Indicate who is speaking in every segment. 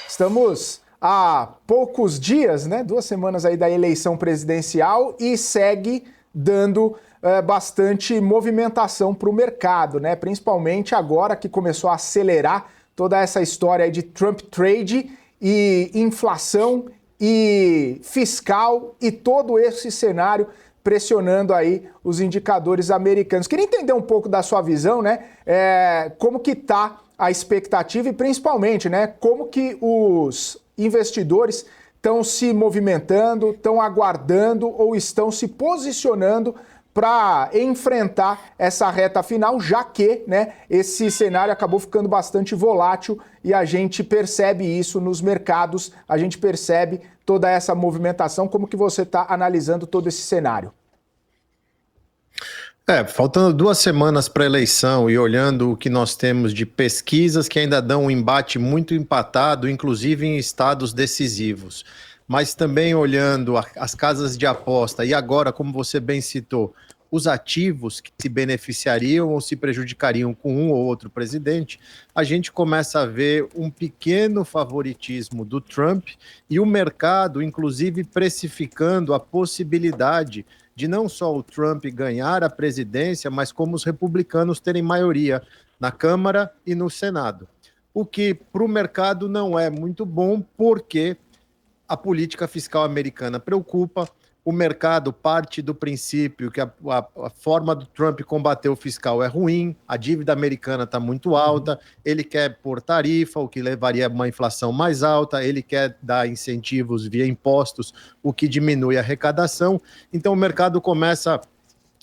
Speaker 1: Estamos há poucos dias, né? 2 semanas aí da eleição presidencial e segue dando bastante movimentação para o mercado, né? Principalmente agora que começou a acelerar toda essa história aí de Trump Trade e inflação e fiscal e todo esse cenário pressionando aí os indicadores americanos. Queria entender um pouco da sua visão, né? Como que tá a expectativa e principalmente, né? Como que os investidores estão se movimentando, estão aguardando ou estão se posicionando para enfrentar essa reta final, já que, né, esse cenário acabou ficando bastante volátil e a gente percebe isso nos mercados, a gente percebe toda essa movimentação. Como que você está analisando todo esse cenário?
Speaker 2: Faltando 2 semanas para a eleição e olhando o que nós temos de pesquisas que ainda dão um embate muito empatado, inclusive em estados decisivos, mas também olhando as casas de aposta e agora, como você bem citou, os ativos que se beneficiariam ou se prejudicariam com um ou outro presidente, a gente começa a ver um pequeno favoritismo do Trump e o mercado, inclusive, precificando a possibilidade de não só o Trump ganhar a presidência, mas como os republicanos terem maioria na Câmara e no Senado. O que para o mercado não é muito bom, porque a política fiscal americana preocupa. O mercado parte do princípio que a forma do Trump combater o fiscal é ruim, a dívida americana está muito alta, ele quer pôr tarifa, o que levaria a uma inflação mais alta, ele quer dar incentivos via impostos, o que diminui a arrecadação. Então o mercado começa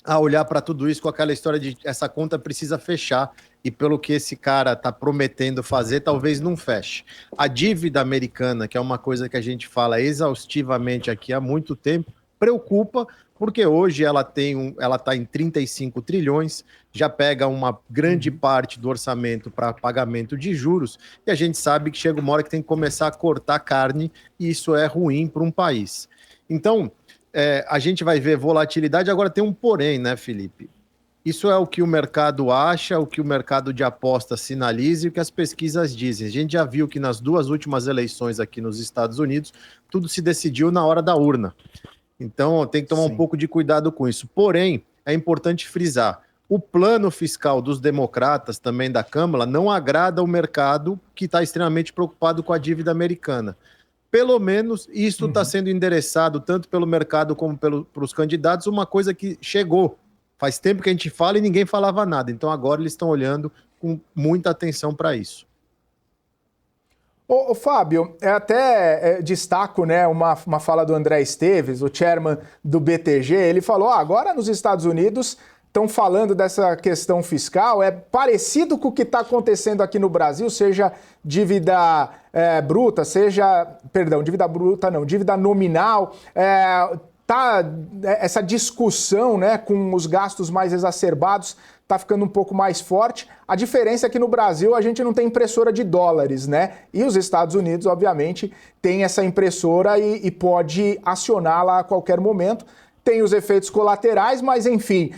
Speaker 2: a olhar para tudo isso com aquela história de essa conta precisa fechar e pelo que esse cara está prometendo fazer, talvez não feche. A dívida americana, que é uma coisa que a gente fala exaustivamente aqui há muito tempo, preocupa, porque hoje ela está em 35 trilhões, já pega uma grande parte do orçamento para pagamento de juros, e a gente sabe que chega uma hora que tem que começar a cortar carne, e isso é ruim para um país. Então, a gente vai ver volatilidade, agora tem um porém, né, Felipe? Isso é o que o mercado acha, o que o mercado de apostas sinaliza e o que as pesquisas dizem. A gente já viu que nas 2 últimas eleições aqui nos Estados Unidos, tudo se decidiu na hora da urna. Então, tem que tomar um pouco de cuidado com isso. Porém, é importante frisar, o plano fiscal dos democratas, também da Câmara, não agrada o mercado que está extremamente preocupado com a dívida americana. Pelo menos isso está sendo endereçado tanto pelo mercado como pelos candidatos, uma coisa que chegou. Faz tempo que a gente fala e ninguém falava nada. Então, agora eles estão olhando com muita atenção para isso.
Speaker 1: Ô, Fábio, até destaco, né, uma fala do André Esteves, o chairman do BTG. Ele falou: agora nos Estados Unidos estão falando dessa questão fiscal, é parecido com o que está acontecendo aqui no Brasil, seja dívida bruta, dívida nominal, essa discussão, né, com os gastos mais exacerbados está ficando um pouco mais forte. A diferença é que no Brasil a gente não tem impressora de dólares, né? E os Estados Unidos, obviamente, tem essa impressora e pode acioná-la a qualquer momento. Tem os efeitos colaterais, mas enfim,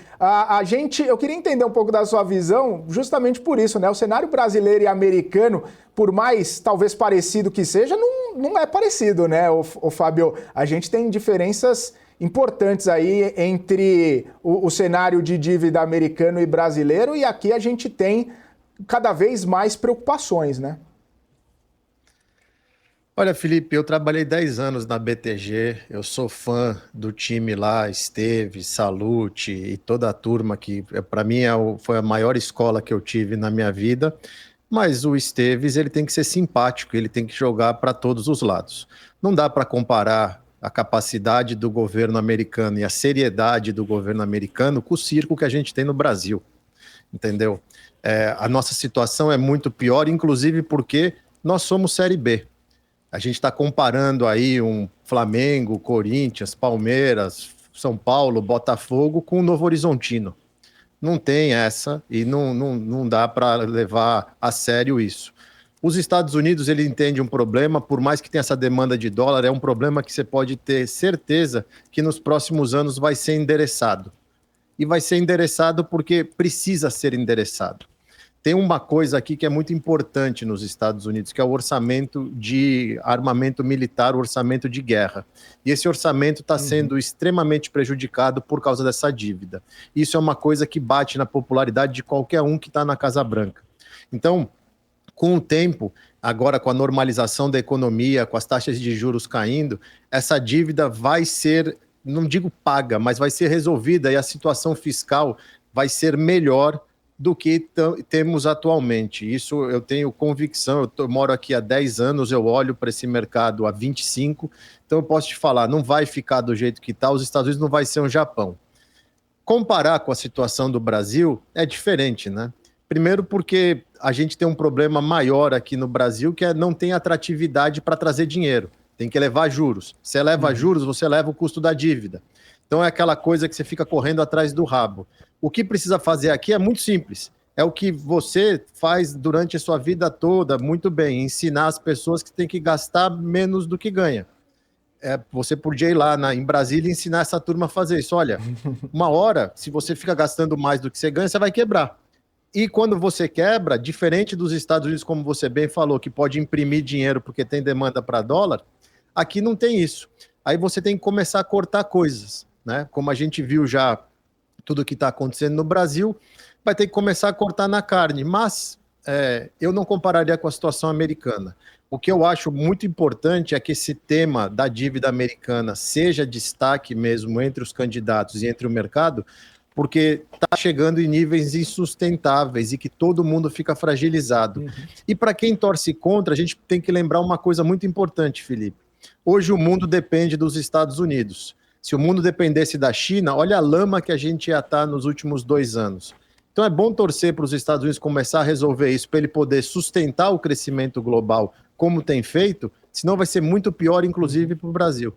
Speaker 1: eu queria entender um pouco da sua visão justamente por isso, né? O cenário brasileiro e americano, por mais talvez parecido que seja, não é parecido, né, o Fábio? A gente tem diferenças importantes aí entre o cenário de dívida americano e brasileiro, e aqui a gente tem cada vez mais preocupações, né?
Speaker 2: Olha, Felipe, eu trabalhei 10 anos na BTG, eu sou fã do time lá, Esteves, Salute e toda a turma que, para mim, foi a maior escola que eu tive na minha vida, mas o Esteves, ele tem que ser simpático, ele tem que jogar para todos os lados. Não dá para comparar a capacidade do governo americano e a seriedade do governo americano com o circo que a gente tem no Brasil, entendeu? A nossa situação é muito pior, inclusive porque nós somos Série B. A gente está comparando aí um Flamengo, Corinthians, Palmeiras, São Paulo, Botafogo com o Novo Horizontino. Não tem essa e não dá para levar a sério isso. Os Estados Unidos, ele entende um problema, por mais que tenha essa demanda de dólar, é um problema que você pode ter certeza que nos próximos anos vai ser endereçado. E vai ser endereçado porque precisa ser endereçado. tem uma coisa aqui que é muito importante nos Estados Unidos, que é o orçamento de armamento militar, o orçamento de guerra. E esse orçamento está sendo extremamente prejudicado por causa dessa dívida. Isso é uma coisa que bate na popularidade de qualquer um que está na Casa Branca. Então, com o tempo, agora com a normalização da economia, com as taxas de juros caindo, essa dívida vai ser, não digo paga, mas vai ser resolvida e a situação fiscal vai ser melhor do que temos atualmente. Isso eu tenho convicção, eu moro aqui há 10 anos, eu olho para esse mercado há 25, então eu posso te falar, não vai ficar do jeito que está, os Estados Unidos não vai ser um Japão. Comparar com a situação do Brasil é diferente, né? Primeiro porque a gente tem um problema maior aqui no Brasil, que é não tem atratividade para trazer dinheiro, tem que levar juros. Se eleva juros, você leva o custo da dívida. Então é aquela coisa que você fica correndo atrás do rabo. O que precisa fazer aqui é muito simples. É o que você faz durante a sua vida toda, muito bem, ensinar as pessoas que têm que gastar menos do que ganha. Você podia ir lá em Brasília e ensinar essa turma a fazer isso. Olha, uma hora, se você fica gastando mais do que você ganha, você vai quebrar. E quando você quebra, diferente dos Estados Unidos, como você bem falou, que pode imprimir dinheiro porque tem demanda para dólar, aqui não tem isso. Aí você tem que começar a cortar coisas, né? Como a gente viu já tudo que está acontecendo no Brasil, vai ter que começar a cortar na carne. Mas eu não compararia com a situação americana. O que eu acho muito importante é que esse tema da dívida americana seja destaque mesmo entre os candidatos e entre o mercado, porque está chegando em níveis insustentáveis e que todo mundo fica fragilizado. E para quem torce contra, a gente tem que lembrar uma coisa muito importante, Felipe. Hoje o mundo depende dos Estados Unidos. Se o mundo dependesse da China, olha a lama que a gente ia estar nos últimos 2 anos. Então é bom torcer para os Estados Unidos começar a resolver isso, para ele poder sustentar o crescimento global como tem feito, senão vai ser muito pior, inclusive, para o Brasil.